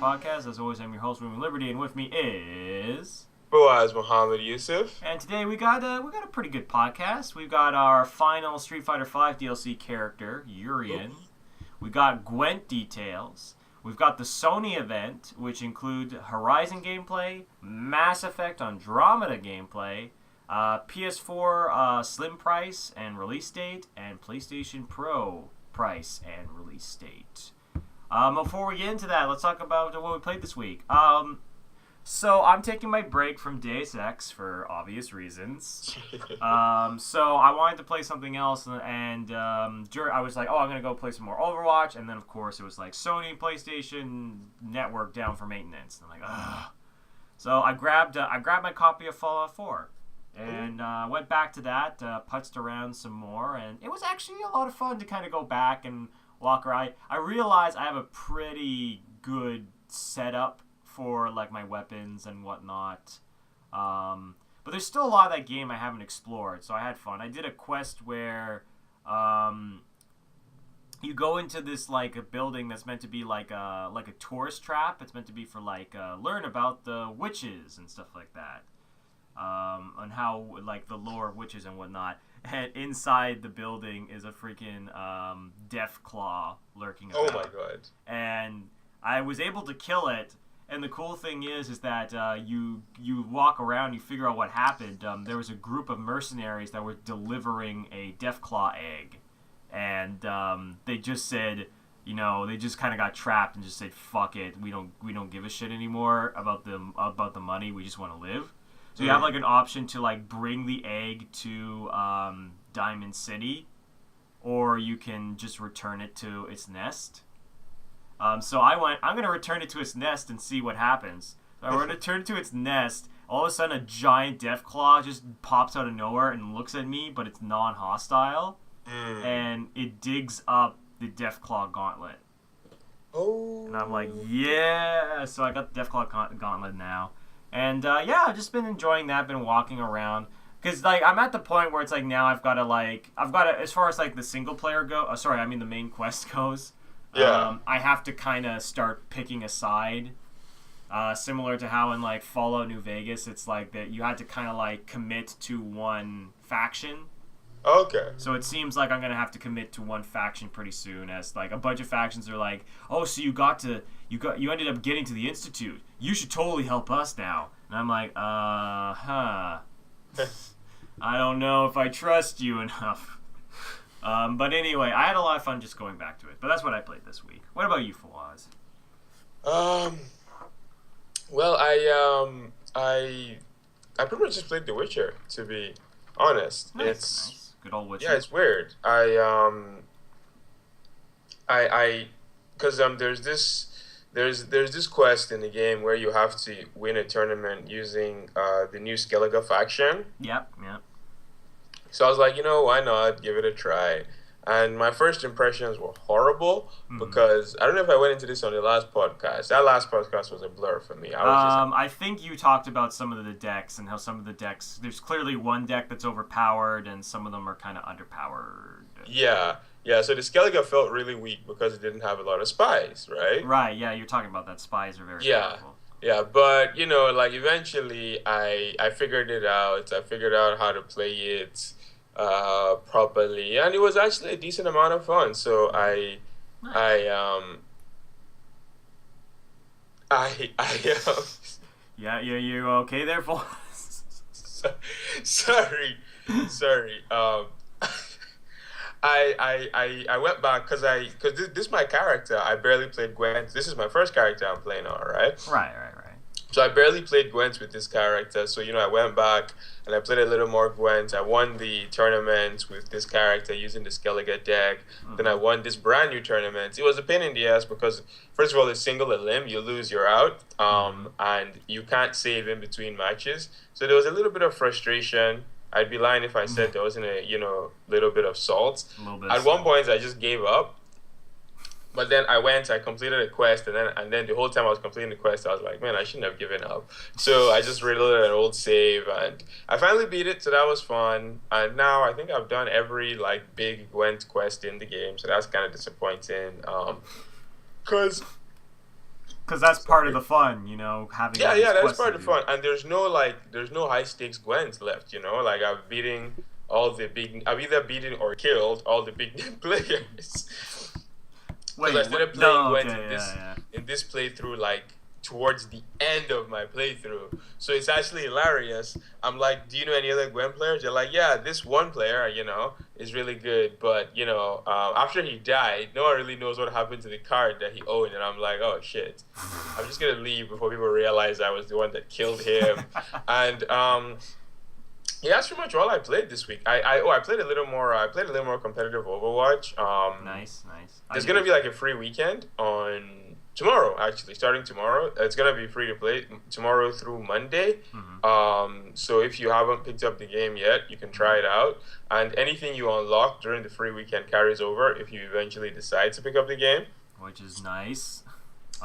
Podcast. As always, I'm your host, Room Liberty, and with me is Boaz Muhammad Yusuf. And today we got a pretty good podcast. We've got our final Street Fighter V DLC character, Urian. We got Gwent details. We've got the Sony event, which include Horizon gameplay, Mass Effect Andromeda gameplay, PS4 slim price and release date, and PlayStation Pro price and release date. Before we get into that, let's talk about what we played this week. So I'm taking my break from Deus Ex for obvious reasons. So I wanted to play something else, and I was like, oh, I'm going to go play some more Overwatch, and then, of course, it was like Sony PlayStation Network down for maintenance. And I'm like, ugh. So I grabbed my copy of Fallout 4, and went back to that, putzed around some more, and it was actually a lot of fun to kind of go back and walk around. I realize I have a pretty good setup for like my weapons and whatnot, but there's still a lot of that game I haven't explored, so I had fun. I did a quest where you go into this like a building that's meant to be like a tourist trap. It's meant to be for like learn about the witches and stuff like that, on how like the lore of witches and whatnot. And inside the building is a freaking death claw lurking about. Oh my god. And I was able to kill it. And the cool thing is that you walk around, you figure out what happened. There was a group of mercenaries that were delivering a death claw egg. And they just said, they just kind of got trapped and just said, fuck it, we don't give a shit anymore about the money, we just want to live. So you have like an option to like bring the egg to Diamond City, or you can just return it to its nest. So I'm going to return it to its nest and see what happens. So I'm going to turn it to its nest. All of a sudden, a giant death claw just pops out of nowhere and looks at me, but it's non-hostile. And it digs up the death claw gauntlet. Oh. And I'm like, yeah. So I got the death claw gauntlet now. And, I've just been enjoying that, been walking around. Because, like, I'm at the point where it's, like, now I've got to, as far as, like, the single player the main quest goes. Yeah. I have to kind of start picking a side. Similar to how in, like, Fallout New Vegas, it's, like, that you had to kind of, like, commit to one faction. Okay. So it seems like I'm going to have to commit to one faction pretty soon, as, like, a bunch of factions are like, oh, so you ended up getting to the Institute. You should totally help us now. And I'm like, I don't know if I trust you enough. But anyway, I had a lot of fun just going back to it. But that's what I played this week. What about you, Fawaz? Well, I pretty much just played The Witcher, to be honest. Nice. It's good old Witcher. Yeah, it's weird. There's this quest in the game where you have to win a tournament using the new Skellige faction. Yep. So I was like, why not give it a try? And my first impressions were horrible because I don't know if I went into this on the last podcast. That last podcast was a blur for me. I think you talked about some of the decks and how some of the decks, there's clearly one deck that's overpowered and some of them are kind of underpowered. Yeah. So the Skellige felt really weak because it didn't have a lot of spies, right? Right, yeah, you're talking about that. Spies are very powerful. Yeah, but, like, eventually I figured it out. I figured out how to play it properly, and it was actually a decent amount of fun. So Yeah, you okay there, Paul? Sorry. I went back because this is my character. I barely played Gwent. This is my first character I'm playing on, right? Right. So I barely played Gwent with this character. So, I went back and I played a little more Gwent. I won the tournament with this character using the Skellige deck. Then I won this brand new tournament. It was a pain in the ass because, first of all, it's single a limb. You lose, you're out. And you can't save in between matches. So there was a little bit of frustration. I'd be lying if I said there wasn't a, little bit of salt. At one point, I just gave up. But then I completed a quest, and then the whole time I was completing the quest, I was like, man, I shouldn't have given up. So I just reloaded an old save, and I finally beat it. So that was fun. And now I think I've done every like big Gwent quest in the game. So that's kind of disappointing. Cause Because that's part of the fun, having all yeah, these yeah, that's quests to part of the do. fun. And there's no high stakes Gwent left. Like I've either beaten or killed all the big name players. Because I Wait, started what? playing No, Gwent okay, yeah, yeah. in this playthrough like towards the end of my playthrough. So it's actually hilarious. I'm like, do you know any other Gwent players? They're like, yeah, this one player, is really good. But after he died, no one really knows what happened to the card that he owned. And I'm like, oh shit, I'm just gonna leave before people realize I was the one that killed him. And yeah, that's pretty much all I played this week. I played a little more. I played a little more competitive Overwatch. Nice, nice. There's gonna be like a free weekend on tomorrow. Actually, starting tomorrow, it's gonna be free to play tomorrow through Monday. So if you haven't picked up the game yet, you can try it out. And anything you unlock during the free weekend carries over if you eventually decide to pick up the game. Which is nice.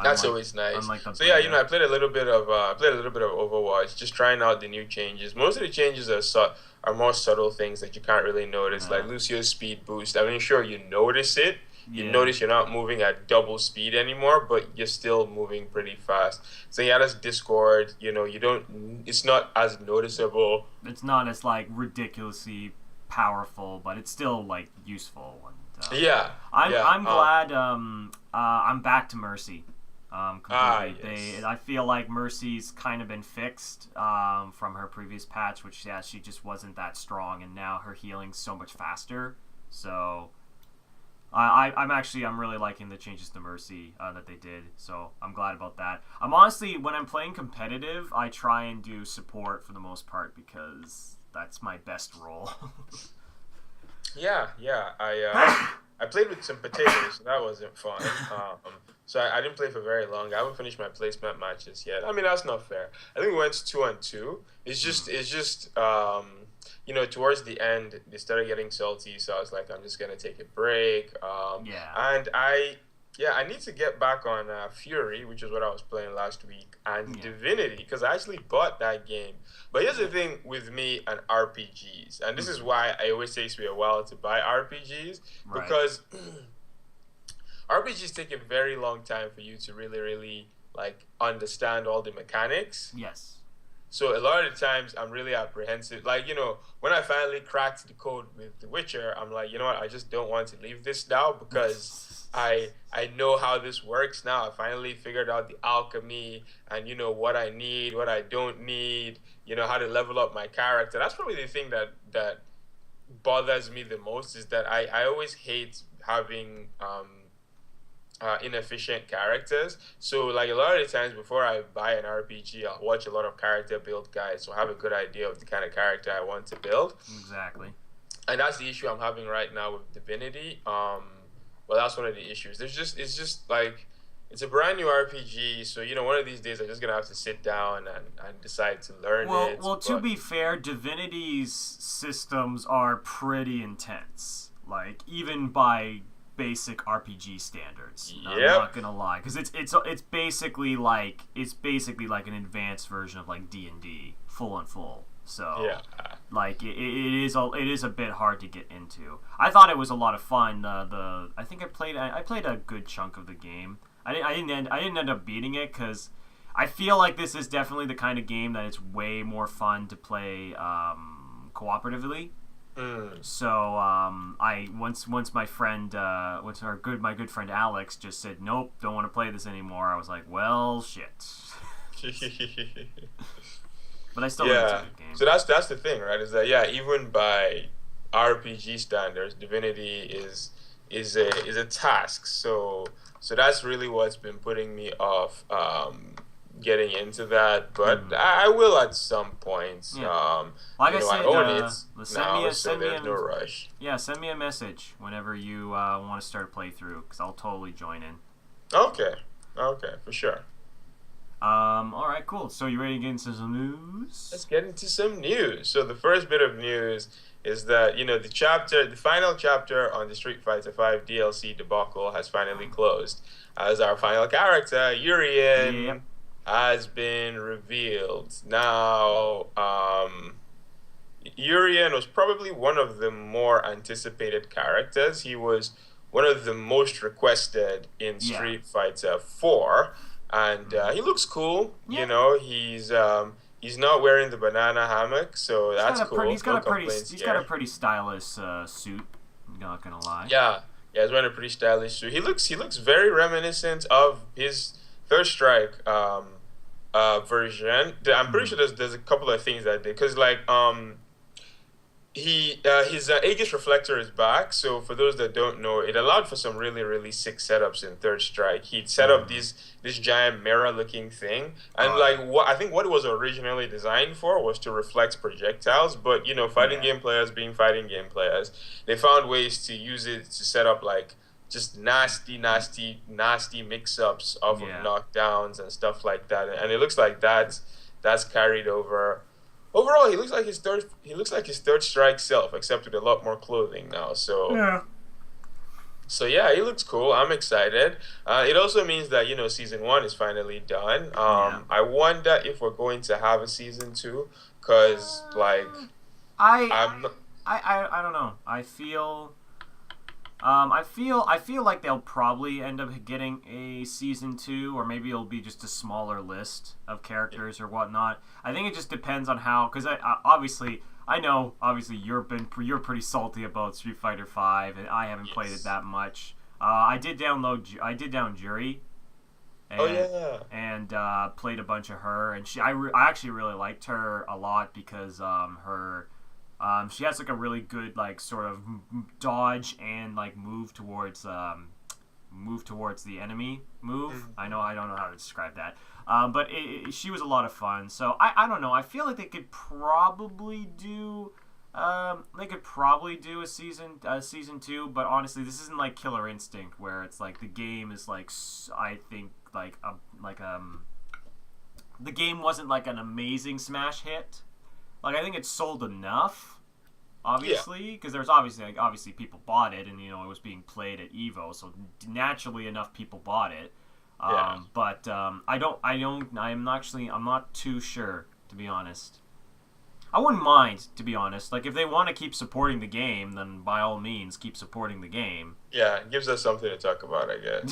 That's always nice. So yeah, I played a little bit of Overwatch, just trying out the new changes. Most of the changes are more subtle things that you can't really notice, like Lucio's speed boost. I mean, sure, you notice it. You notice you're not moving at double speed anymore, but you're still moving pretty fast. So yeah, that's Discord. You don't. It's not as noticeable. It's not as like ridiculously powerful, but it's still like useful. And, yeah. I'm glad. I'm back to Mercy. Completely. Yes. I feel like Mercy's kind of been fixed from her previous patch, which she just wasn't that strong, and now her healing's so much faster. So I'm really liking the changes to Mercy that they did. So I'm glad about that. I'm honestly, when I'm playing competitive, I try and do support for the most part because that's my best role. Yeah. I played with some potatoes, so that wasn't fun. So I didn't play for very long. I haven't finished my placement matches yet. I mean, that's not fair. I think we went 2-2. It's just towards the end they started getting salty, so I was like, I'm just gonna take a break. And I need to get back on Fury, which is what I was playing last week, and Divinity, because I actually bought that game. But here's the thing with me and RPGs, and this is why it always takes me a while to buy RPGs, because RPGs take a very long time for you to really, really like understand all the mechanics. Yes. So a lot of the times I'm really apprehensive. Like, when I finally cracked the code with The Witcher, I'm like, you know what, I just don't want to leave this now because I know how this works now. I finally figured out the alchemy and, what I need, what I don't need, how to level up my character. That's probably the thing that bothers me the most, is that I always hate having inefficient characters. So like a lot of the times before I buy an RPG, I'll watch a lot of character build guides, so I have a good idea of the kind of character I want to build. Exactly. And that's the issue I'm having right now with Divinity. Well, that's one of the issues. It's just like, it's a brand new RPG, so one of these days I'm just gonna have to sit down and decide to learn it. Well, to be fair, Divinity's systems are pretty intense. Like, even by basic RPG standards. I'm not gonna lie, because it's basically like an advanced version of like D&D, full on full. So like it is a bit hard to get into. I thought it was a lot of fun. I think I played a good chunk of the game. I didn't end up beating it because I feel like this is definitely the kind of game that it's way more fun to play cooperatively. So once my good friend Alex just said, nope, don't want to play this anymore, I was like, well, shit. But I still think it's a good game. So that's the thing, right? Is that even by RPG standards, Divinity is a task. So that's really what's been putting me off getting into that, but I will at some point. Like I said, I own it now, so there's no rush. Yeah, send me a message whenever you want to start a playthrough, because I'll totally join in. Okay, for sure. All right, cool. So you ready to get into some news? Let's get into some news. So the first bit of news is that the final chapter on the Street Fighter V DLC debacle has finally closed, as our final character Yep. Urien has been revealed. Now, Urien was probably one of the more anticipated characters. He was one of the most requested in Yeah. Street Fighter 4, and he looks cool. Yeah. He's not wearing the banana hammock, so He's that's got a cool. pretty. He's got No a pretty. complaints He's got a there. pretty stylish suit. I'm not gonna lie. Yeah, he's wearing a pretty stylish suit. He looks very reminiscent of his Third Strike version. I'm pretty sure there's a couple of things that did because his Aegis reflector is back. So for those that don't know, it allowed for some really really sick setups in Third Strike. He'd set up this giant mirror looking thing, and what I think what it was originally designed for was to reflect projectiles. But fighting game players being fighting game players, they found ways to use it to set up just nasty mix ups of knockdowns and stuff like that. And it looks like that's carried over. Overall, he looks like his third strike self, except with a lot more clothing now. So yeah, he looks cool. I'm excited. It also means that season 1 is finally done. I wonder if we're going to have a season 2, because I'm not, I don't know. I feel like they'll probably end up getting a season 2, or maybe it'll be just a smaller list of characters or whatnot. I think it just depends on how, because I know you're pretty salty about Street Fighter V, and I haven't played it that much. I did down Jury. And played a bunch of her, and I actually really liked her a lot because she has a really good sort of dodge and move towards the enemy move. I don't know how to describe that, but she was a lot of fun. So I don't know. I feel like they could probably do a season 2. But honestly, this isn't like Killer Instinct where it's the game is I think the game wasn't an amazing smash hit. I think it sold enough, obviously, because there's obviously people bought it, and it was being played at Evo, so naturally enough people bought it. But I'm not too sure, to be honest. I wouldn't mind, to be honest. If they want to keep supporting the game, then by all means keep supporting the game. Yeah, it gives us something to talk about, I guess.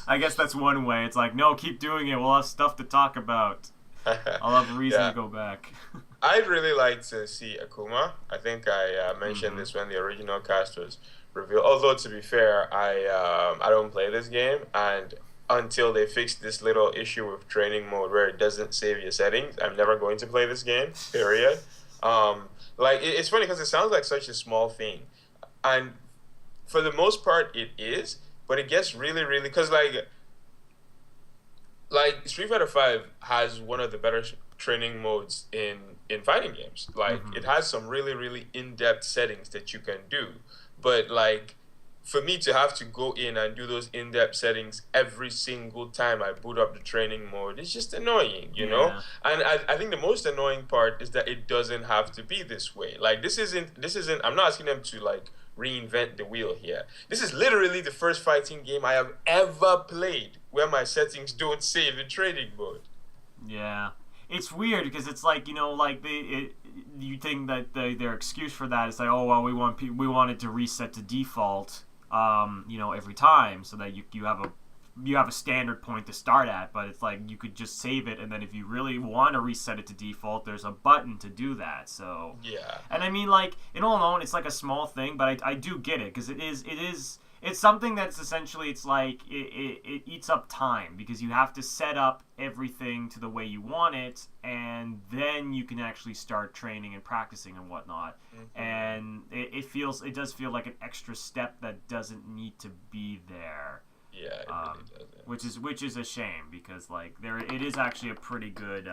I guess that's one way. It's no, keep doing it. We'll have stuff to talk about. I'll have a reason to go back. I'd really like to see Akuma. I think I mentioned this when the original cast was revealed. Although, to be fair, I don't play this game, and until they fix this little issue with training mode where it doesn't save your settings, I'm never going to play this game, period. It's funny because it sounds like such a small thing, and for the most part it is, but it gets really, really, because Street Fighter V has one of the better training modes in fighting games. It has some really really in-depth settings that you can do, but for me to have to go in and do those in-depth settings every single time I boot up the training mode, it's just annoying, you know. And I think the most annoying part is that it doesn't have to be this way. This isn't I'm not asking them to reinvent the wheel here. This is literally the first fighting game I have ever played where my settings don't save in training mode. Yeah, it's weird because it's you think that their excuse for that is oh well, we want it to reset to default every time, so that you have a standard point to start at, but it's you could just save it, and then if you really want to reset it to default, there's a button to do that. So yeah, and I mean in all alone, it's a small thing, but I do get it, because it's something that's essentially it eats up time, because you have to set up everything to the way you want it, and then you can actually start training and practicing and whatnot. And it does feel like an extra step that doesn't need to be there. Yeah, it really doesn't. Which is a shame, because it is actually a pretty good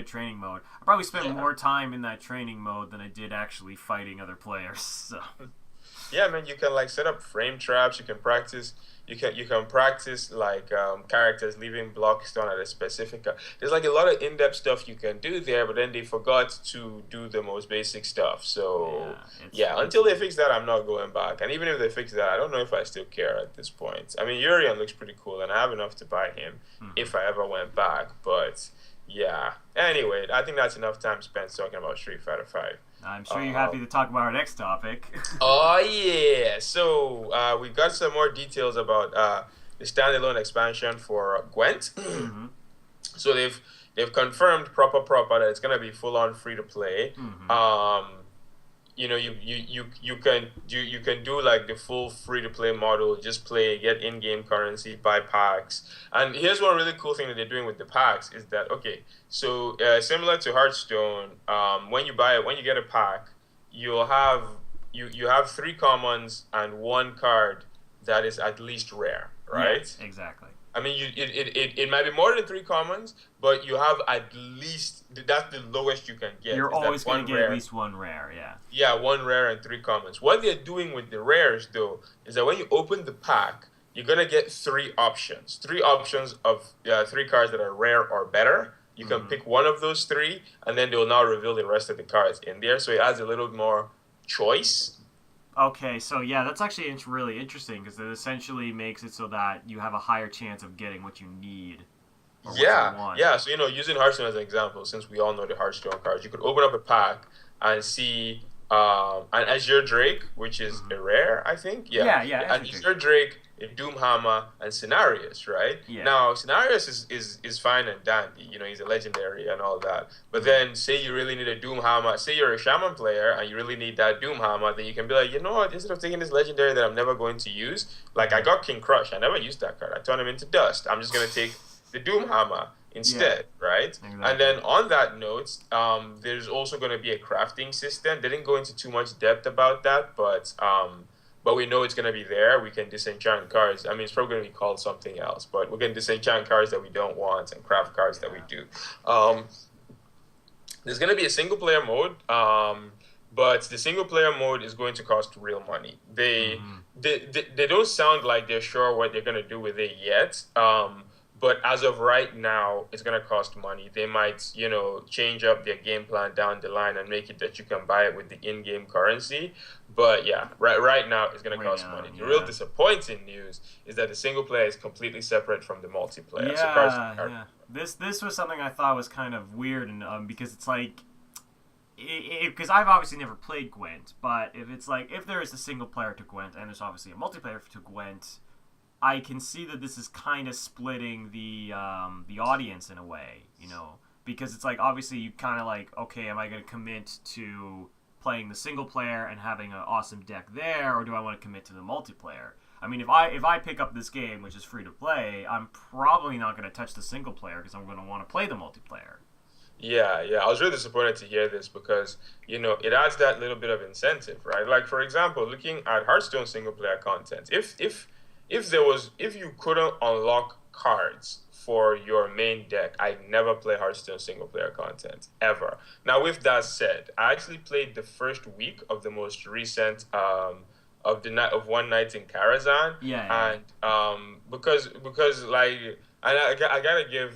training mode. I probably spent more time in that training mode than I did actually fighting other players. So yeah, man, you can like set up frame traps. You can practice like characters leaving blocks down at a specific. There's like a lot of in-depth stuff you can do there, but then they forgot to do the most basic stuff. So Yeah, yeah, until they fix that, I'm not going back. And even if they fix that, I don't know if I still care at this point. I mean, Urian looks pretty cool, and I have enough to buy him if I ever went back. But yeah. Anyway, I think that's enough time spent talking about Street Fighter Five. I'm sure you're happy to talk about our next topic. Oh yeah! So we got some more details about the standalone expansion for Gwent. So they've confirmed proper that it's gonna be full on free to play. You know, you can do like the full free to play model, just play, get in game currency, buy packs. And here's one really cool thing that they're doing with the packs is that okay, so similar to Hearthstone, when you get a pack, you'll have you have three commons and one card that is at least rare, right? Yeah, exactly. I mean, it might be more than three commons, but you have at least that's the lowest you can get. You're always going to get at least one rare, yeah. Yeah, one rare and three commons. What they're doing with the rares, though, is that when you open the pack, you're gonna get three options of three cards that are rare or better. You can pick one of those three, and then they'll now reveal the rest of the cards in there. So it adds a little more choice. Okay, so yeah, that's actually really interesting because it essentially makes it so that you have a higher chance of getting what you need. Or what you want. Yeah. So using Hearthstone as an example, since we all know the Hearthstone cards, you could open up a pack and see an Azure Drake, which is a rare, I think. Yeah. An Azure Drake, a Doomhammer, and Scenarios, right? Yeah. Now, Scenarios is fine and dandy. He's a legendary and all that. But then, say you really need a Doomhammer. Say you're a Shaman player and you really need that Doomhammer, then you can be like, you know what? Instead of taking this legendary that I'm never going to use, like I got King Crush. I never used that card. I turned him into dust. I'm just going to take the Doomhammer instead, right? Exactly. And then on that note, there's also going to be a crafting system. They didn't go into too much depth about that, but we know it's going to be there. We can disenchant cards. I mean, it's probably going to be called something else, but we can disenchant cards that we don't want and craft cards that we do. There's going to be a single player mode, but the single player mode is going to cost real money. They don't sound like they're sure what they're going to do with it yet. But as of right now, it's going to cost money. They might, change up their game plan down the line and make it that you can buy it with the in-game currency. But yeah, right now, it's going to cost money. The real disappointing news is that the single player is completely separate from the multiplayer. Yeah. This was something I thought was kind of weird, and because it's like, because I've obviously never played Gwent, but if there is a single player to Gwent and there's obviously a multiplayer to Gwent, I can see that this is kind of splitting the audience in a way, because it's like obviously you kind of like, okay, am I going to commit to playing the single player and having an awesome deck there, or do I want to commit to the multiplayer? I mean, if I pick up this game, which is free to play, I'm probably not going to touch the single player because I'm going to want to play the multiplayer. Yeah. I was really disappointed to hear this because, it adds that little bit of incentive, right? Like, for example, looking at Hearthstone single player content, if you couldn't unlock cards for your main deck, I'd never play Hearthstone single player content ever. Now, with that said, I actually played the first week of the most recent of One Night in Karazhan. Yeah. And because like, and I gotta give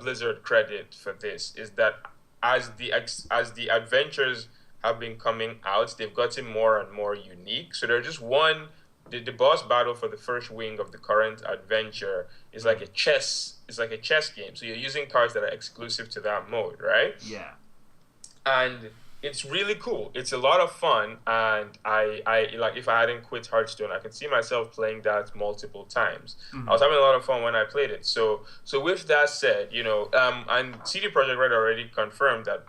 Blizzard credit for this is that as the adventures have been coming out, they've gotten more and more unique. So they're just the boss battle for the first wing of the current adventure is like a chess game. So you're using cards that are exclusive to that mode, right? Yeah. And it's really cool. It's a lot of fun, and I like, if I hadn't quit Hearthstone, I could see myself playing that multiple times. I was having a lot of fun when I played it. So with that said, and CD Projekt Red already confirmed that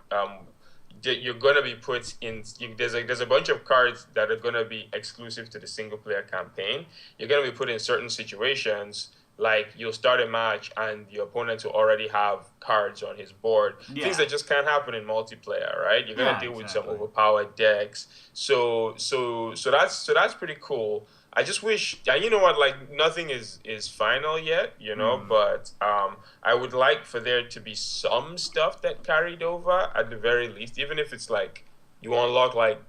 you're going to be put in. There's a bunch of cards that are going to be exclusive to the single player campaign. You're going to be put in certain situations, like you'll start a match and your opponent will already have cards on his board. Yeah. Things that just can't happen in multiplayer, right? You're going to deal with some overpowered decks. So that's pretty cool. I just wish, you know what, like, nothing is final yet, but I would like for there to be some stuff that carried over at the very least, even if it's like you unlock like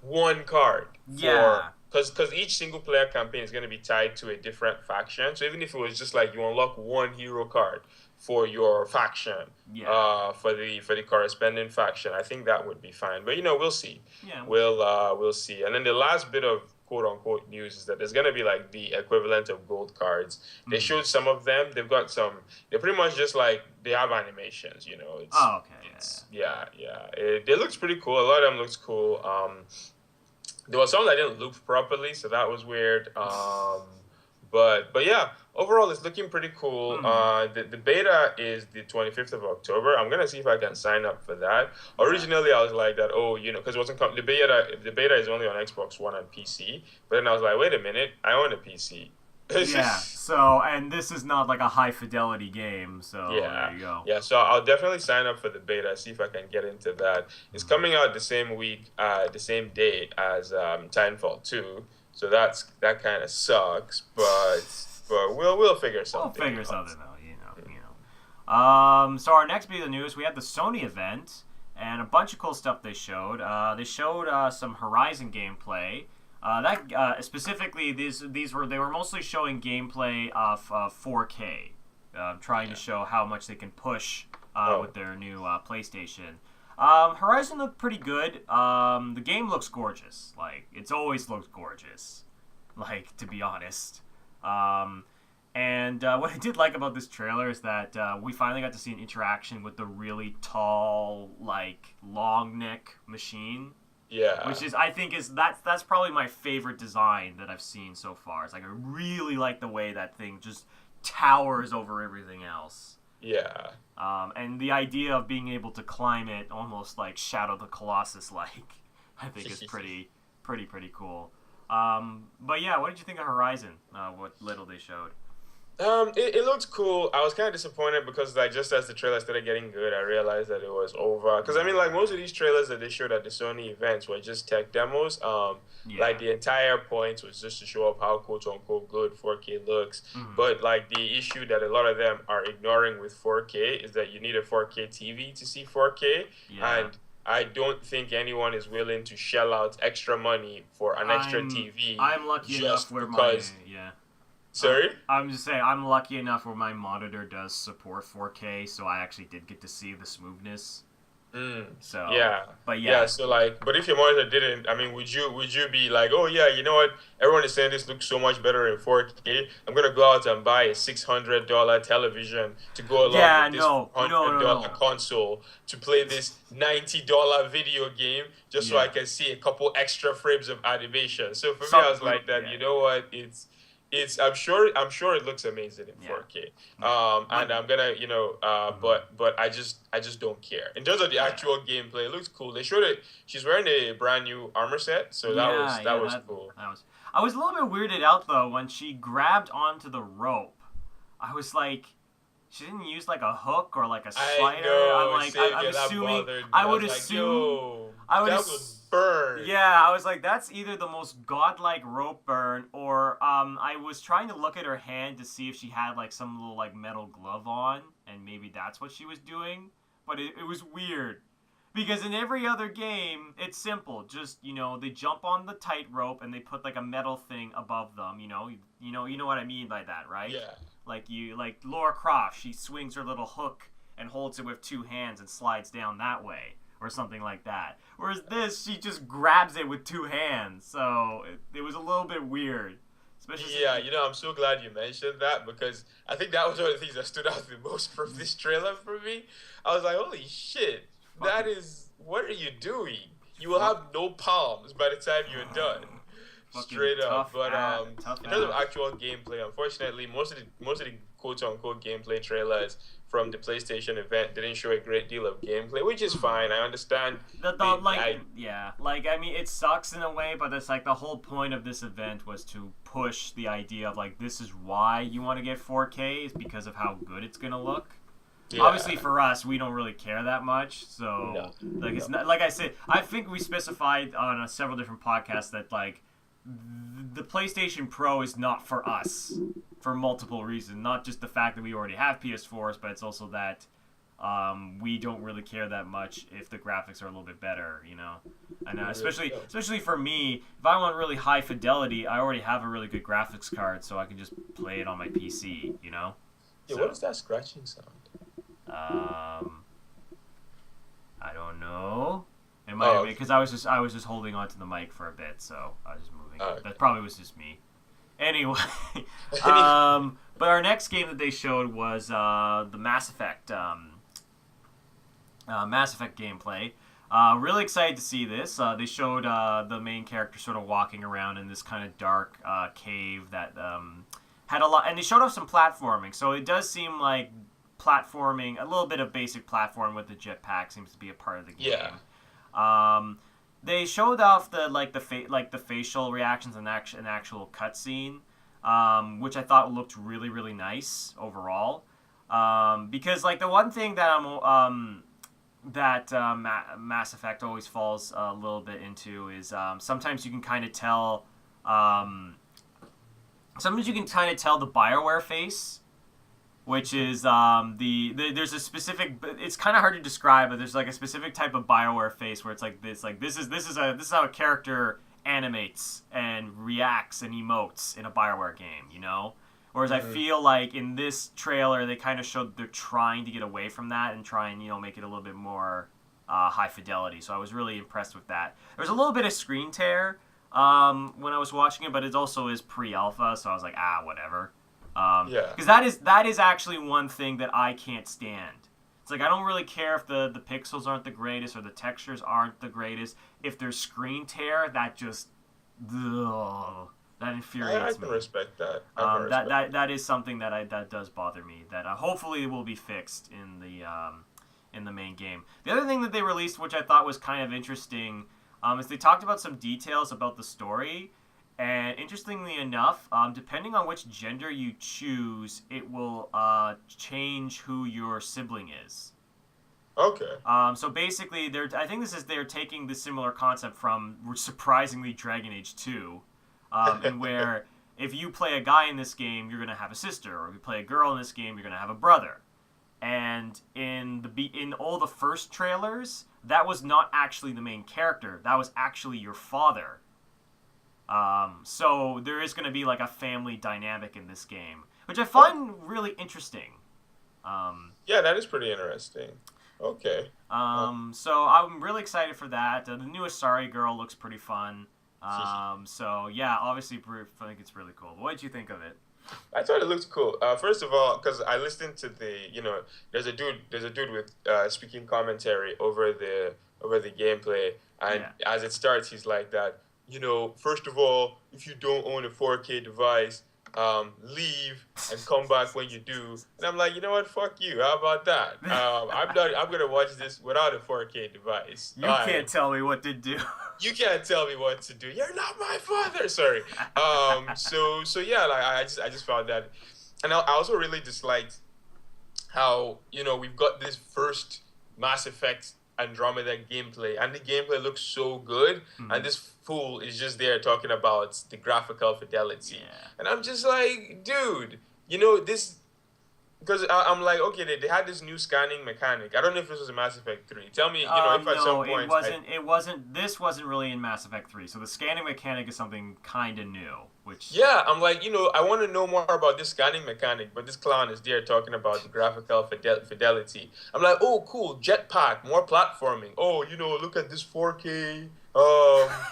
one card Yeah. because each single player campaign is going to be tied to a different faction. So even if it was just like you unlock one hero card for your faction, Yeah. for the corresponding faction, I think that would be fine. But we'll see. Yeah. We'll see. And then the last bit of quote unquote news is that there's going to be like the equivalent of gold cards. They showed some of them. They've got some. They're pretty much just like they have animations. Oh, okay. It's yeah. It looks pretty cool. A lot of them looks cool. There was some that didn't loop properly, so that was weird. But yeah, overall it's looking pretty cool. The beta is the 25th of October. I'm gonna see if I can sign up for that. Originally, I was like that. Oh, because it wasn't the beta. The beta is only on Xbox One and PC. But then I was like, wait a minute, I own a PC. Yeah. So, and this is not like a high fidelity game. So there you go. Yeah, so I'll definitely sign up for the beta, see if I can get into that. It's coming out the same week, the same day as Titanfall 2. So that kind of sucks, but we'll figure something. We'll figure something out, So our next bit of news, we had the Sony event and a bunch of cool stuff they showed. They showed some Horizon gameplay. Specifically, they were mostly showing gameplay of 4K, trying to show how much they can push with their new PlayStation. Horizon looked pretty good. The game looks gorgeous. Like, it's always looked gorgeous. Like, to be honest. And what I did like about this trailer is that we finally got to see an interaction with the really tall, like, long neck machine. Yeah. Which is, I think, that's probably my favorite design that I've seen so far. It's like, I really like the way that thing just towers over everything else. Yeah. And the idea of being able to climb it almost like Shadow the Colossus-like, I think is pretty cool. But yeah, what did you think of Horizon? What little they showed? It looked cool. I was kind of disappointed because like just as the trailer started getting good, I realized that it was over. Because I mean, like most of these trailers that they showed at the Sony events were just tech demos. Like the entire point was just to show up how quote unquote good 4K looks. But like the issue that a lot of them are ignoring with 4K is that you need a 4K TV to see 4K, and I don't think anyone is willing to shell out extra money for an extra TV. I'm lucky enough where Sorry? I'm just saying, I'm lucky enough where my monitor does support 4K, so I actually did get to see the smoothness. So so like, but if your monitor didn't, I mean, would you be like, oh yeah, you know what? Everyone is saying this looks so much better in 4K. I'm gonna go out and buy a $600 television to go along with this $100 console to play this $90 video game just so I can see a couple extra frames of animation. So for me, I was like that. You know what? I'm sure it looks amazing in 4K. And I'm gonna, but I just don't care. In terms of the actual gameplay, it looks cool. They showed it. She's wearing a brand new armor set, so that was cool. I was a little bit weirded out though when she grabbed onto the rope. I was like, she didn't use like a hook or like a slider. Burn. Yeah, I was like, that's either the most godlike rope burn, or I was trying to look at her hand to see if she had like some little like metal glove on, and maybe that's what she was doing. But it was weird because in every other game, it's simple. Just they jump on the tightrope and they put like a metal thing above them. You know what I mean by that, right? Yeah. Like Lara Croft, she swings her little hook and holds it with two hands and slides down that way. Or something like that. Whereas this, she just grabs it with two hands. So it was a little bit weird. Especially I'm so glad you mentioned that because I think that was one of the things that stood out the most from this trailer for me. I was like, holy shit, what are you doing? You will have no palms by the time you're done. Straight up. But in terms of actual gameplay, unfortunately, most of the quote unquote gameplay trailers from the PlayStation event didn't show a great deal of gameplay, which is fine. I understand. I mean, it sucks in a way, but it's like the whole point of this event was to push the idea of like, this is why you want to get 4K is because of how good it's gonna look. Yeah. Obviously, for us, we don't really care that much. So, it's not, like I said, I think we specified on several different podcasts that like the PlayStation Pro is not for us for multiple reasons. Not just the fact that we already have PS4s, but it's also that we don't really care that much if the graphics are a little bit better, you know. And especially for me, if I want really high fidelity, I already have a really good graphics card, so I can just play it on my PC, you know. Yeah, So, what is that scratching sound? I don't know. It might Oh, because I was just holding onto the mic for a bit, so I was just moving. okay. That probably was just me. Anyway, but our next game that they showed was the Mass Effect gameplay. Really excited to see this. They showed the main character sort of walking around in this kind of dark cave that had a lot, and they showed off some platforming. So it does seem like platforming, a little bit of basic platform with the jetpack seems to be a part of the game. Yeah. They showed off the facial reactions in an actual cutscene, which I thought looked really, really nice overall. Because like the one thing that Mass Effect always falls a little bit into is sometimes you can kind of tell the BioWare face, which is there's a specific, it's kind of hard to describe, but there's like a specific type of BioWare face where it's like this is how a character animates and reacts and emotes in a BioWare game, you know. Whereas I feel like in this trailer they kind of showed they're trying to get away from that and try and, you know, make it a little bit more high fidelity. So I was really impressed with that. There was a little bit of screen tear when I was watching it, but it also is pre-alpha, so I was like, whatever. Yeah. Because that is actually one thing that I can't stand. It's like I don't really care if the pixels aren't the greatest or the textures aren't the greatest. If there's screen tear, that just that infuriates me. I can respect that. That is something that does bother me. That hopefully will be fixed in the main game. The other thing that they released, which I thought was kind of interesting, is they talked about some details about the story. And interestingly enough, depending on which gender you choose, it will change who your sibling is. Okay. So basically, they're taking the similar concept from surprisingly Dragon Age 2, and where if you play a guy in this game, you're gonna have a sister, or if you play a girl in this game, you're gonna have a brother. And in all the first trailers, that was not actually the main character. That was actually your father. So there is going to be like a family dynamic in this game, which I find really interesting. Yeah, that is pretty interesting. Okay. So I'm really excited for that. The new Asari girl looks pretty fun. So yeah, obviously I think it's really cool. What did you think of it? I thought it looked cool. First of all, because I listened to there's a dude with speaking commentary over the gameplay, and as it starts, he's like that. First of all, if you don't own a 4K device, leave and come back when you do. And I'm like, you know what? Fuck you. How about that? I'm gonna watch this without a 4K device. You can't tell me what to do. You can't tell me what to do. You're not my father. Sorry. So yeah, like I just found that, and I also really disliked how we've got this first Mass Effect Andromeda gameplay, and the gameplay looks so good, and this fool is just there talking about the graphical fidelity, and I'm just like, dude, this, because I'm like, okay, they had this new scanning mechanic. I don't know if this was in Mass Effect 3. Tell me, if at some point this wasn't really in Mass Effect 3. So the scanning mechanic is something kind of new, which I'm like, I want to know more about this scanning mechanic, but this clown is there talking about the graphical fidelity. I'm like, oh, cool, jetpack, more platforming. Oh, look at this 4K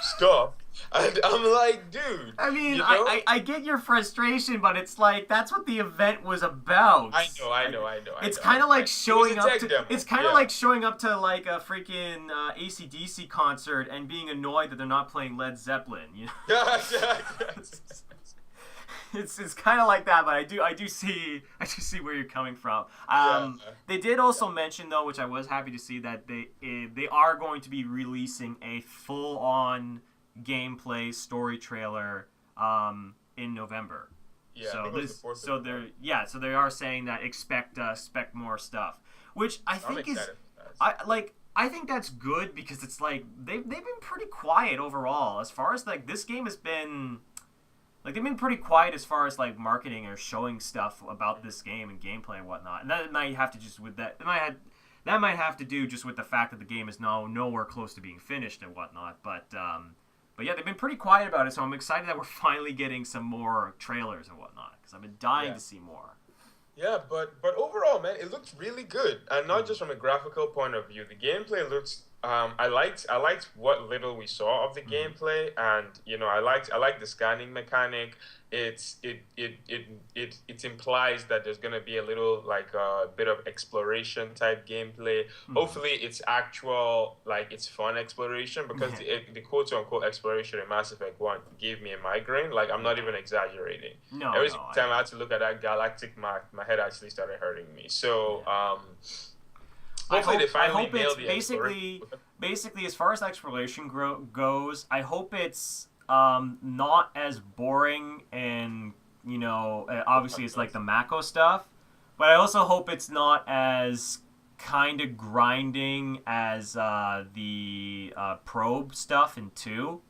stuff. And I'm like, dude. I mean, I get your frustration, but it's like that's what the event was about. I know. It's kind of like showing up to. Demo. It's kind of like showing up to like a freaking AC/DC concert and being annoyed that they're not playing Led Zeppelin. It's kind of like that, but I do see where you're coming from. They did also mention though, which I was happy to see, that they are going to be releasing a full-on gameplay story trailer in November. So they are saying that expect more stuff, which I think is I think that's good, because it's like they've been pretty quiet overall as far as like this game has been. Like, they've been pretty quiet as far as, like, marketing or showing stuff about this game and gameplay and whatnot. And that might have to just with that. It might have, that might have to do just with the fact that the game is now nowhere close to being finished and whatnot. But yeah, they've been pretty quiet about it, so I'm excited that we're finally getting some more trailers and whatnot because I've been dying to see more. Yeah, but overall, man, it looks really good, and not just from a graphical point of view. The gameplay looks. I liked what little we saw of the gameplay, and I liked the scanning mechanic. It implies that there's gonna be a little like a bit of exploration type gameplay. Hopefully, it's actual it's fun exploration because the quote unquote exploration in Mass Effect 1 gave me a migraine. Like I'm not even exaggerating. Every time I had to look at that galactic map, my head actually started hurting me. So hopefully they finally nail the basically as far as exploration goes, I hope it's not as boring and obviously it's like the Mako stuff, but I also hope it's not as kind of grinding as the probe stuff in 2,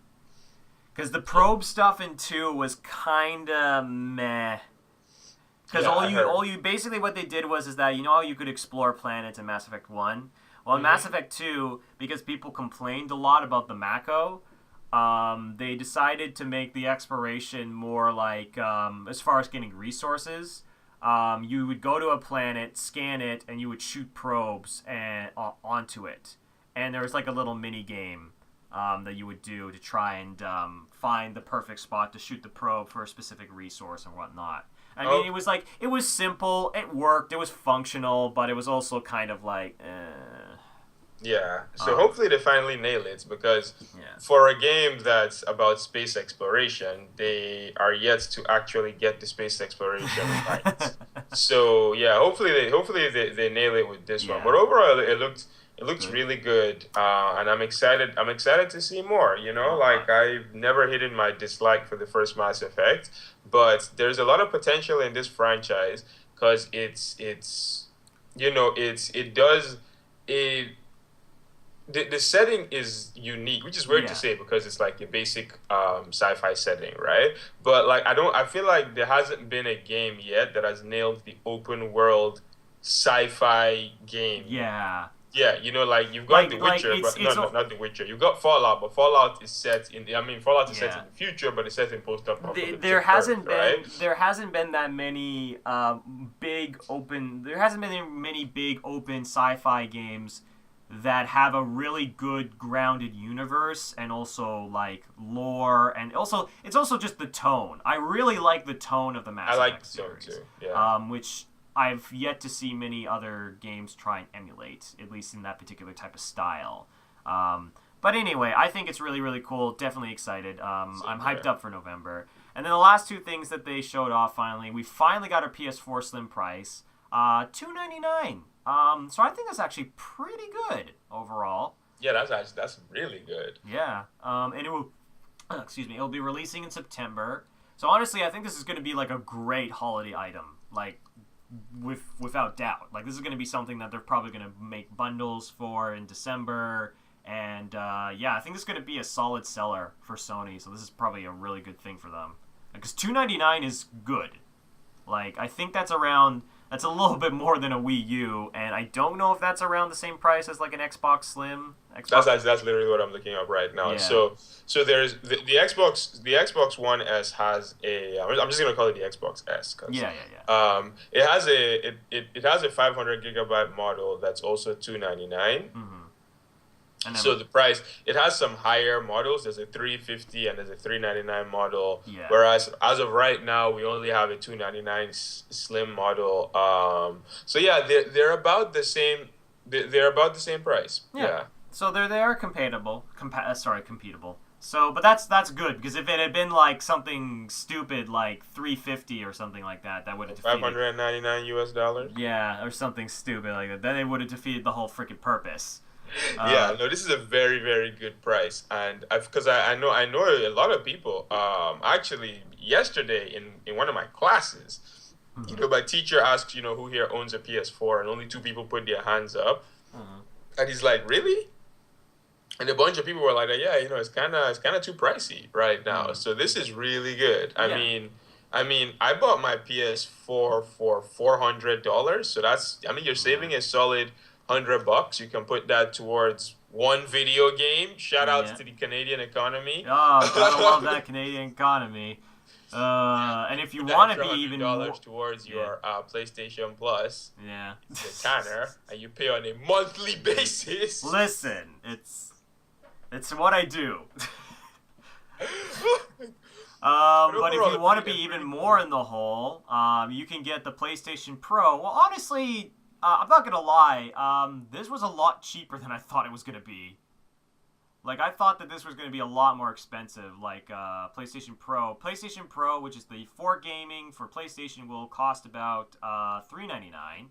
because the probe stuff in 2 was kind of meh. Because all you basically what they did is that how you could explore planets in Mass Effect 1. Well, in Mass Effect 2, because people complained a lot about the Mako, they decided to make the exploration more like as far as getting resources. You would go to a planet, scan it, and you would shoot probes onto it. And there was like a little mini game that you would do to try and find the perfect spot to shoot the probe for a specific resource and whatnot. I mean, it was simple, it worked, it was functional, but it was also kind of like, Yeah, so hopefully they finally nail it, because for a game that's about space exploration, they are yet to actually get the space exploration right. So yeah, hopefully they nail it with this one. But overall, it looks really good, and I'm excited. I'm excited to see more. I've never hidden my dislike for the first Mass Effect, but there's a lot of potential in this franchise because the setting is unique, which is weird to say because it's like a basic sci-fi setting, right? But I feel like there hasn't been a game yet that has nailed the open world sci-fi game. Yeah. Yeah, you've got The Witcher, not The Witcher. You've got Fallout, but Fallout is set in set in the future, but it's set in post-apocalyptic. There hasn't been that many big open sci-fi games that have a really good grounded universe and also like lore, and also it's also just the tone. I really like the tone of the Mass Effect series. I like the tone too. Yeah. Which I've yet to see many other games try and emulate, at least in that particular type of style. But anyway, I think it's really, really cool. Definitely excited. I'm hyped up for November. And then the last two things that they showed off we finally got our PS4 Slim price. $299. So I think that's actually pretty good overall. Yeah, that's really good. Yeah. And it will, it'll be releasing in September. So honestly, I think this is going to be like a great holiday item. Like, without doubt. Like, this is going to be something that they're probably going to make bundles for in December. And I think this is going to be a solid seller for Sony. So this is probably a really good thing for them. Because $299 is good. Like, I think that's a little bit more than a Wii U, and I don't know if that's around the same price as like an Xbox Slim. That's literally what I'm looking up right now. Yeah. So there's the Xbox One S has I'm just gonna call it the Xbox S. It has a 500 gigabyte model that's also $299. Mm-hmm. So the price, it has some higher models. There's a 350 and there's a 399 model. Yeah. Whereas as of right now, we only have a 299 slim model. So yeah, they're about the same. They're about the same price. Yeah. So they are compatible. So, but that's good, because if it had been like something stupid like 350 or something like that, that would have defeated $599. Yeah, or something stupid like that. Then it would have defeated the whole freaking purpose. This is a very, very good price, and because I know a lot of people. Actually, yesterday in one of my classes, my teacher asked, who here owns a PS4, and only 2 people put their hands up, and he's like, really? And a bunch of people were like, yeah, it's kind of too pricey right now. So this is really good. I mean, I bought my PS4 for $400, so you're saving a solid $100. You can put that towards one video game. Shout outs Yeah. to the Canadian economy. Oh, gotta love that Canadian economy. And if you Put that want to extra be even more, $100 towards your PlayStation Plus, yeah, the tanner, and you pay on a monthly basis. Listen, it's what I do. But if you want to be even more in the hole, you can get the PlayStation Pro. Well, honestly, I'm not gonna lie. This was a lot cheaper than I thought it was gonna be. Like, I thought that this was gonna be a lot more expensive. Like, PlayStation Pro. PlayStation Pro, which is the 4 gaming for PlayStation, will cost about $399.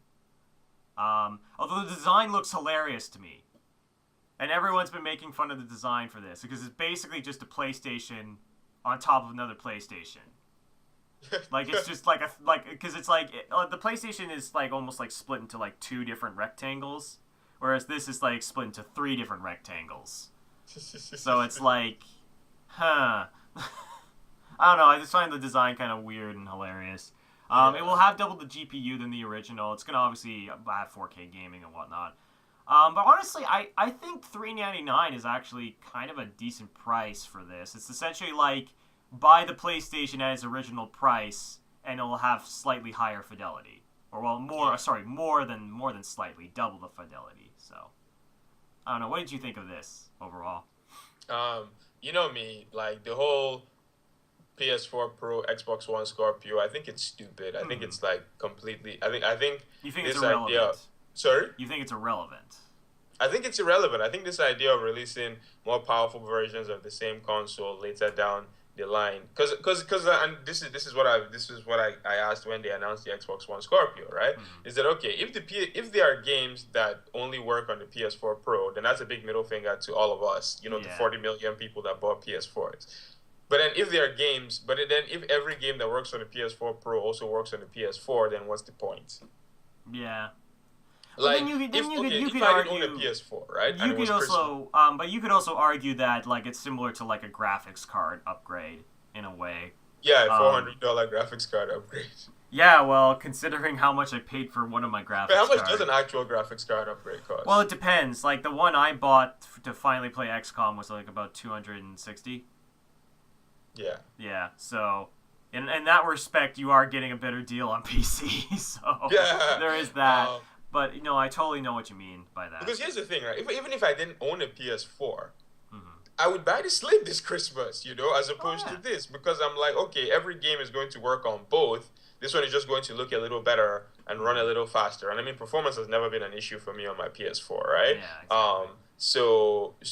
Although the design looks hilarious to me. And everyone's been making fun of the design for this because it's basically just a PlayStation on top of another PlayStation. Like, it's just because it's like the PlayStation is like almost like split into like 2 different rectangles, whereas this is like split into 3 different rectangles. So it's like, I don't know. I just find the design kind of weird and hilarious. It will have double the GPU than the original. It's gonna obviously have 4K gaming and whatnot. But honestly, I think $399 is actually kind of a decent price for this. It's essentially like buy the PlayStation at its original price, and it'll have slightly higher fidelity, or well, more than slightly, double the fidelity. So I don't know. What did you think of this overall? You know me, like the whole PS4 Pro, Xbox One Scorpio. I think it's stupid. I think it's like completely. I think You think this it's irrelevant? idea. Sorry? You think it's irrelevant? I think it's irrelevant. I think this idea of releasing more powerful versions of the same console later down the line, because and this is what I asked when they announced the Xbox One Scorpio, right? Is that okay? If there are games that only work on the PS4 Pro, then that's a big middle finger to all of us. The 40 million people that bought PS4s. But then if there are games, if every game that works on the PS4 Pro also works on the PS4, then what's the point? Yeah. Like, then you could I argue, didn't own a PS4, right? You could also, but you could also argue that like it's similar to like a graphics card upgrade in a way. Yeah, $400 graphics card upgrade. Yeah, well, considering how much I paid for one of my graphics But how much cards, does an actual graphics card upgrade cost? Well, it depends. Like the one I bought to finally play XCOM was like about $260. Yeah. Yeah. So, in that respect, you are getting a better deal on PC. So Yeah. there is that. But I totally know what you mean by that. Because here's the thing, right? Even if I didn't own a PS4, I would buy the Slim this Christmas, as opposed to this, because I'm like, okay, every game is going to work on both. This one is just going to look a little better and run a little faster. And I mean, performance has never been an issue for me on my PS4, right? Yeah, exactly.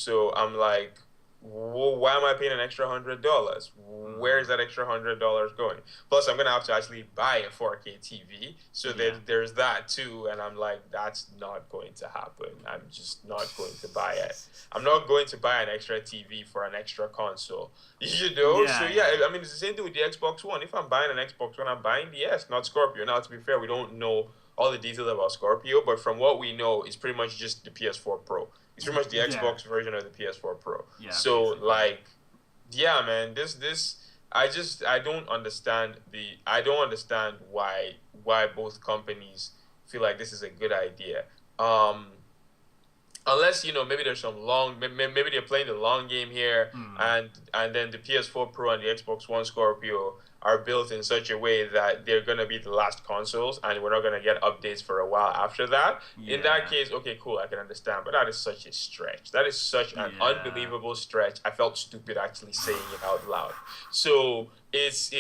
So I'm like, well, why am I paying an extra $100? Where is that extra $100 going? Plus, I'm gonna have to actually buy a 4K TV, so there's that too. And I'm like, that's not going to happen. I'm just not going to buy it. I'm not going to buy an extra TV for an extra console. Yeah, So I mean, it's the same thing with the Xbox One. If I'm buying an Xbox One, I'm buying the S, not Scorpio. Now, to be fair, we don't know all the details about Scorpio, but from what we know, it's pretty much just the PS4 Pro. It's pretty much the Xbox version of the PS4 Pro. Yeah, so basically. like, yeah, man, this I don't understand why both companies feel like this is a good idea. Unless maybe there's some maybe they're playing the long game here, and then the PS4 Pro and the Xbox One Scorpio are built in such a way that they're gonna be the last consoles, and we're not gonna get updates for a while after that. Yeah. In that case, okay, cool, I can understand, but that is such a stretch. That is such an unbelievable stretch. I felt stupid actually saying it out loud. So it's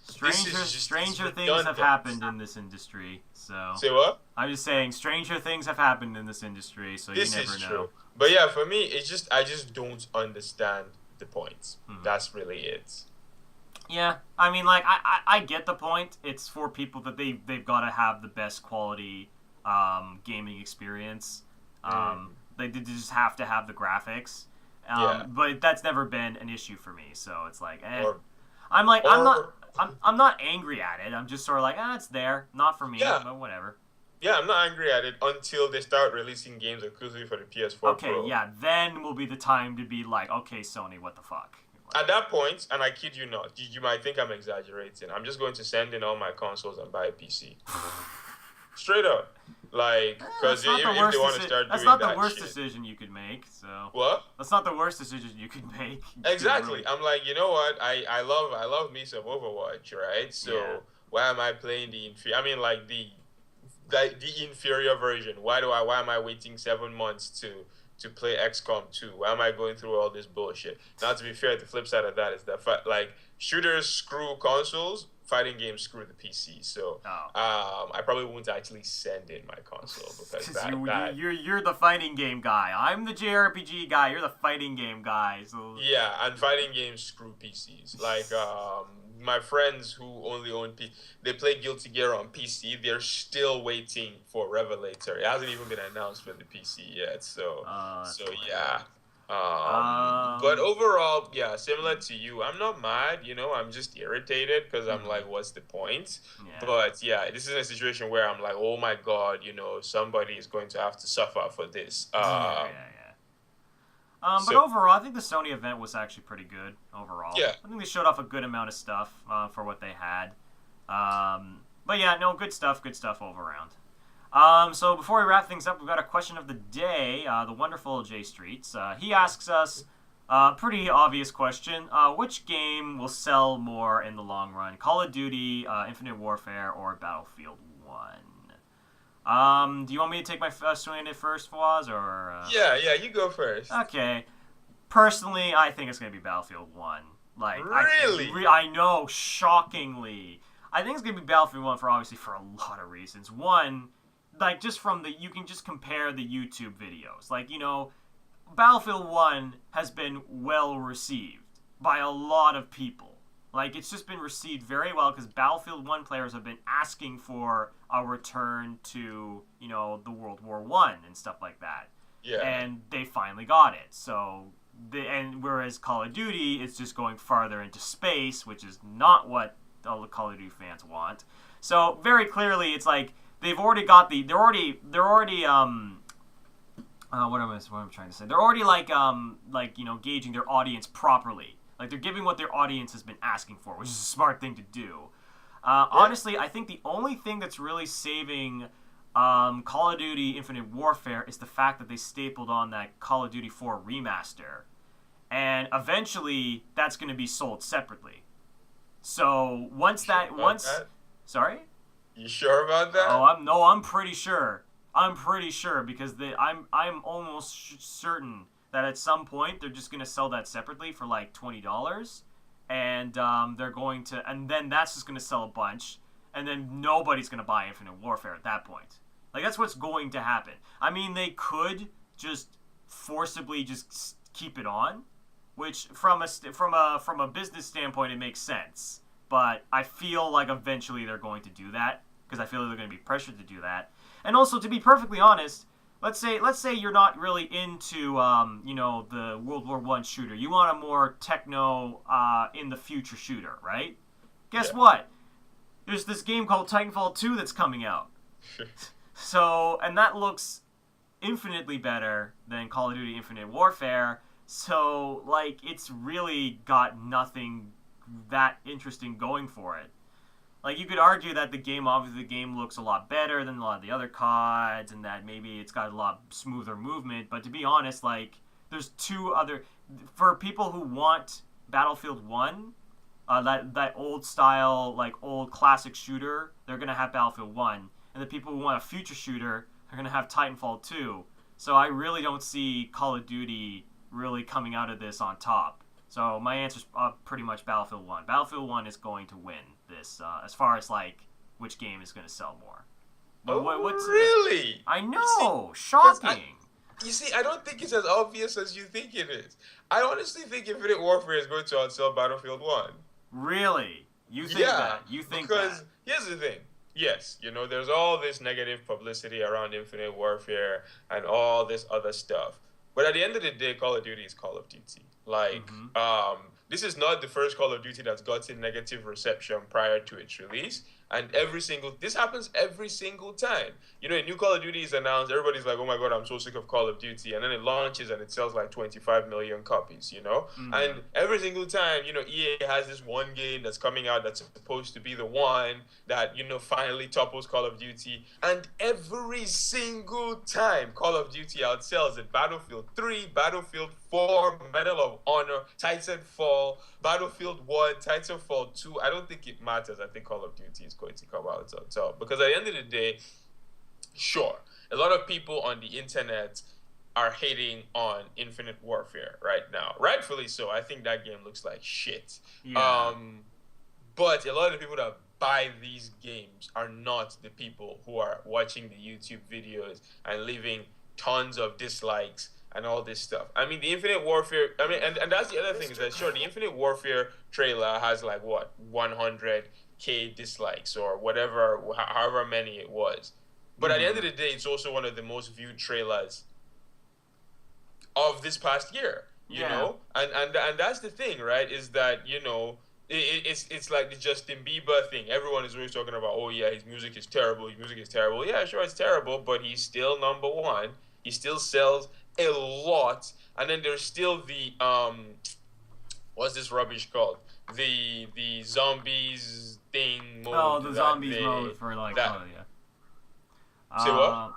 stranger things have happened in this industry. So say what? I'm just saying, stranger things have happened in this industry. So This you never is know. true. But yeah, for me, I just don't understand the points. That's really it. Yeah, I mean, like, I get the point. It's for people that they've got to have the best quality gaming experience. They just have to have the graphics. But that's never been an issue for me. So it's like, I'm not angry at it. I'm just sort of like, it's there. Not for me, but whatever. Yeah, I'm not angry at it until they start releasing games exclusively for the PS4 Pro. Okay, yeah, then will be the time to be like, okay, Sony, what the fuck? At that point, and I kid you not, you might think I'm exaggerating, I'm just going to send in all my consoles and buy a PC. Straight up. Like, because That's not the if they worst. want to start That's doing not the that worst shit. decision you could make. So What? that's not the worst decision you could make. You could Exactly. really, I'm like, you know what? I love me some Overwatch, right? yeah. So why am I playing the inferior? I mean, the inferior version. Why am I waiting 7 months to play XCOM 2? Why am I going through all this bullshit? Now, to be fair, the flip side of that is that like shooters screw consoles, fighting games screw the PC. So Oh. I probably won't actually send in my console because Because that you're the fighting game guy. I'm the JRPG guy. You're the fighting game guy. So yeah, and fighting games screw PCs. Like my friends who only own they play Guilty Gear on PC. They're still waiting for Revelator. It hasn't even been announced for the PC yet. So yeah. But overall, yeah, similar to you, I'm not mad. I'm just irritated because I'm like, what's the point? yeah. But yeah, this is a situation where I'm like, oh my god, somebody is going to have to suffer for this. Yeah. But So overall, I think the Sony event was actually pretty good overall. yeah. I think they showed off a good amount of stuff for what they had. But yeah, no, good stuff all around. So before we wrap things up, we've got a question of the day. The wonderful J Streets. He asks us a pretty obvious question. Which game will sell more in the long run? Call of Duty, Infinite Warfare, or Battlefield 1? Do you want me to take my swing at it first, Fawaz, or? Yeah, you go first. Okay. Personally, I think it's going to be Battlefield 1. Like, Really? I know, shockingly. I think it's going to be Battlefield 1 for a lot of reasons. One, like, you can just compare the YouTube videos. Like, Battlefield 1 has been well received by a lot of people. Like, it's just been received very well because Battlefield 1 players have been asking for a return to, the World War I and stuff like that. Yeah. And they finally got it. So, whereas Call of Duty is just going farther into space, which is not what all the Call of Duty fans want. So, very clearly, it's like they've already got they're already what am I trying to say? They're already gauging their audience properly. Like, they're giving what their audience has been asking for, which is a smart thing to do. Honestly, I think the only thing that's really saving Call of Duty Infinite Warfare is the fact that they stapled on that Call of Duty 4 remaster. And eventually, that's going to be sold separately. So, Sorry? You sure about that? Oh, I'm pretty sure. I'm pretty sure because I'm almost certain that at some point they're just gonna sell that separately for like $20, and they're going to, and then that's just gonna sell a bunch, and then nobody's gonna buy Infinite Warfare at that point. Like, that's what's going to happen. I mean, they could just forcibly just keep it on, which from a business standpoint it makes sense. But I feel like eventually they're going to do that because I feel like they're going to be pressured to do that. And also, to be perfectly honest, let's say you're not really into the World War I shooter. You want a more techno in the future shooter, right? Guess what? There's this game called Titanfall 2 that's coming out. So, and that looks infinitely better than Call of Duty Infinite Warfare. So, like, it's really got nothing that interesting going for it. Like, you could argue that the game looks a lot better than a lot of the other CODs, and that maybe it's got a lot smoother movement, but to be honest, like, there's for people who want Battlefield 1, that old style, like, old classic shooter, they're gonna have Battlefield 1, and the people who want a future shooter, they're gonna have Titanfall 2, so I really don't see Call of Duty really coming out of this on top. So my answer's pretty much Battlefield 1. Battlefield 1 is going to win this, as far as, like, which game is going to sell more. Really? I know! Shocking! You see, I don't think it's as obvious as you think it is. I honestly think Infinite Warfare is going to outsell Battlefield 1. Really? You think that? You think because that? Here's the thing. Yes, there's all this negative publicity around Infinite Warfare and all this other stuff. But at the end of the day, Call of Duty is Call of Duty. Like, this is not the first Call of Duty that's gotten negative reception prior to its release. And this happens every single time. You know, a new Call of Duty is announced, everybody's like, oh my God, I'm so sick of Call of Duty. And then it launches and it sells like 25 million copies, you know? And every single time, you know, EA has this one game that's coming out that's supposed to be the one that, you know, finally topples Call of Duty. And every single time Call of Duty outsells it. Battlefield 3, Battlefield 4, Medal of Honor, Titanfall, Battlefield 1, Titanfall 2. I don't think it matters. I think Call of Duty is going to come out on top. Because at the end of the day, sure, a lot of people on the internet are hating on Infinite Warfare right now. Rightfully so. I think that game looks like shit. Yeah. But a lot of the people that buy these games are not the people who are watching the YouTube videos and leaving tons of dislikes and all this stuff. I mean, the Infinite Warfare, and that's the other thing is that, sure, the Infinite Warfare trailer has like, what, 100K dislikes or whatever, however many it was. But at the end of the day, it's also one of the most viewed trailers of this past year, you know? And that's the thing, right, is that, you know, it's like the Justin Bieber thing. Everyone is always talking about, oh yeah, his music is terrible, Yeah, sure, it's terrible, but he's still number one. He still sells a lot. And then there's still the what's this rubbish called? The zombies thing mode. Oh, the zombies mode for like that. Yeah. Say what?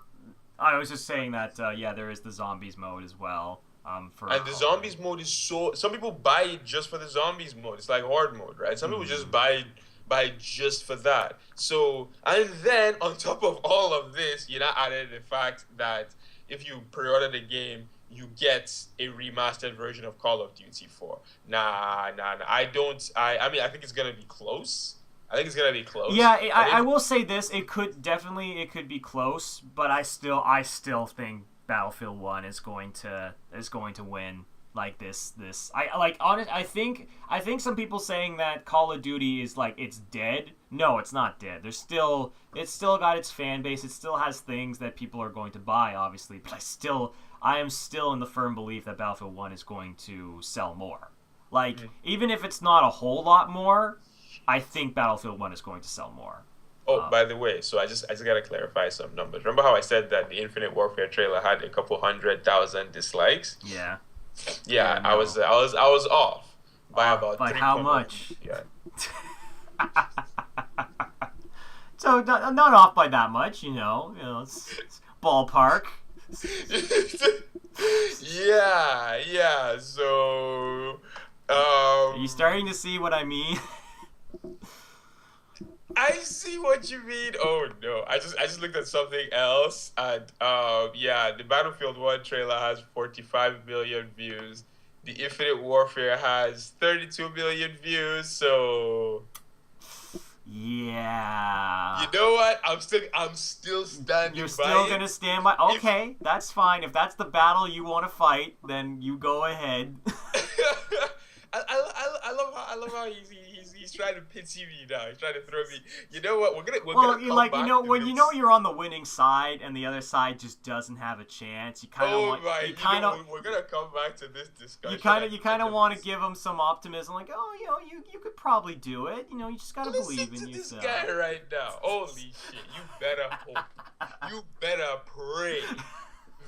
I was just saying that yeah, there is the zombies mode as well. And the zombies mode is so. Some people buy it just for the zombies mode. It's like hard mode, right? Some people just buy it just for that. So, and then on top of all of this, you know, added the fact that if you pre-order the game, you get a remastered version of Call of Duty 4. Nah. I mean, I think it's gonna be close. Yeah, I will say this: it could be close, but I still think Battlefield 1 is going to win like this. I think some people saying that Call of Duty is like it's dead. No, it's not dead. It's still got its fan base. It still has things that people are going to buy, obviously. But I am still in the firm belief that Battlefield 1 is going to sell more. Like even if it's not a whole lot more, I think Battlefield 1 is going to sell more. Oh, by the way, so I just gotta clarify some numbers. Remember how I said that the Infinite Warfare trailer had a couple 100,000 dislikes? Yeah. Yeah, no. I was off by about. By how much? Yeah. So not off by that much, you know. It's ballpark. Yeah. So. Are you starting to see what I mean? I see what you mean. Oh no, I just looked at something else, and yeah, the Battlefield 1 trailer has 45 million views. The Infinite Warfare has 32 million views. So yeah. You know what? I'm still standing. You're still gonna stand by. Okay, that's fine. If that's the battle you want to fight, then you go ahead. I love how he's trying to pity me now. He's trying to throw me. You know what? We're gonna come like back you know to when this. you know you're on the winning side and the other side just doesn't have a chance. You kind of we're gonna come back to this discussion. You kind of want to give them some optimism, like, oh, you know, you could probably do it. You know, you just gotta believe in yourself. Listen to this guy right now. Holy shit! You better hope. You better pray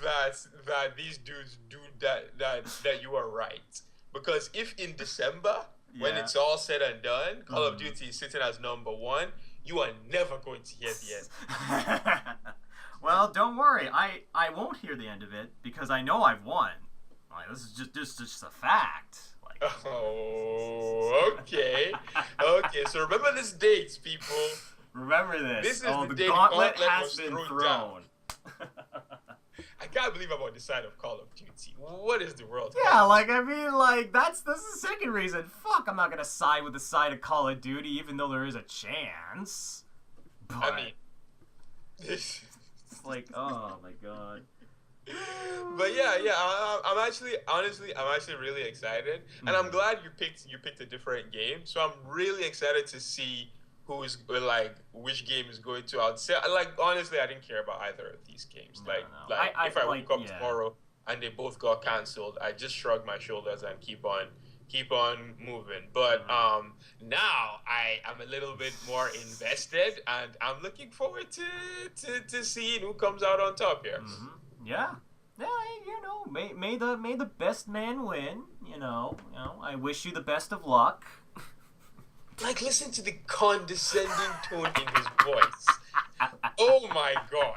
that these dudes do that you are right. Because if in December, when it's all said and done, Call of Duty is sitting as number one, you are never going to hear the end. Well, don't worry. I won't hear the end of it because I know I've won. Like, this is just a fact. Like, oh, okay. Okay, so remember this date, people. Remember this. This is the day gauntlet has been thrown. I can't believe I'm on the side of Call of Duty. What is the world? Yeah, like, I mean, like, this is the second reason. Fuck, I'm not gonna side with the side of Call of Duty, even though there is a chance. But, I mean, it's like, oh my god. But yeah, I'm actually really excited, and I'm glad you picked a different game. So I'm really excited to see which game is going to outsell. Like, honestly, I didn't care about either of these games. No. If I woke up tomorrow and they both got cancelled, I just shrug my shoulders and keep on keep on moving. But now I am a little bit more invested, and I'm looking forward to seeing who comes out on top here. Yeah. Yeah, may the best man win. I wish you the best of luck. Like, listen to the condescending tone in his voice. Oh my god.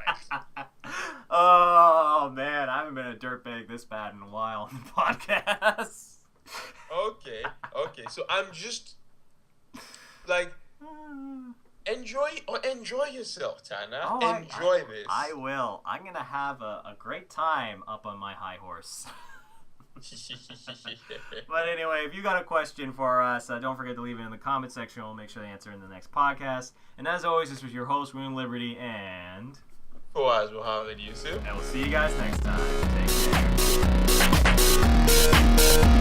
Oh man, I haven't been a dirtbag this bad in a while on the podcast. Okay. So I'm just like, enjoy yourself, Tana. Enjoy this. I will. I'm gonna have a great time up on my high horse. But anyway, if you got a question for us, don't forget to leave it in the comment section. We'll make sure to answer in the next podcast. And as always, this was your host, William Liberty, and Fawaz Muhammad Yusuf. And we'll see you guys next time. Take care.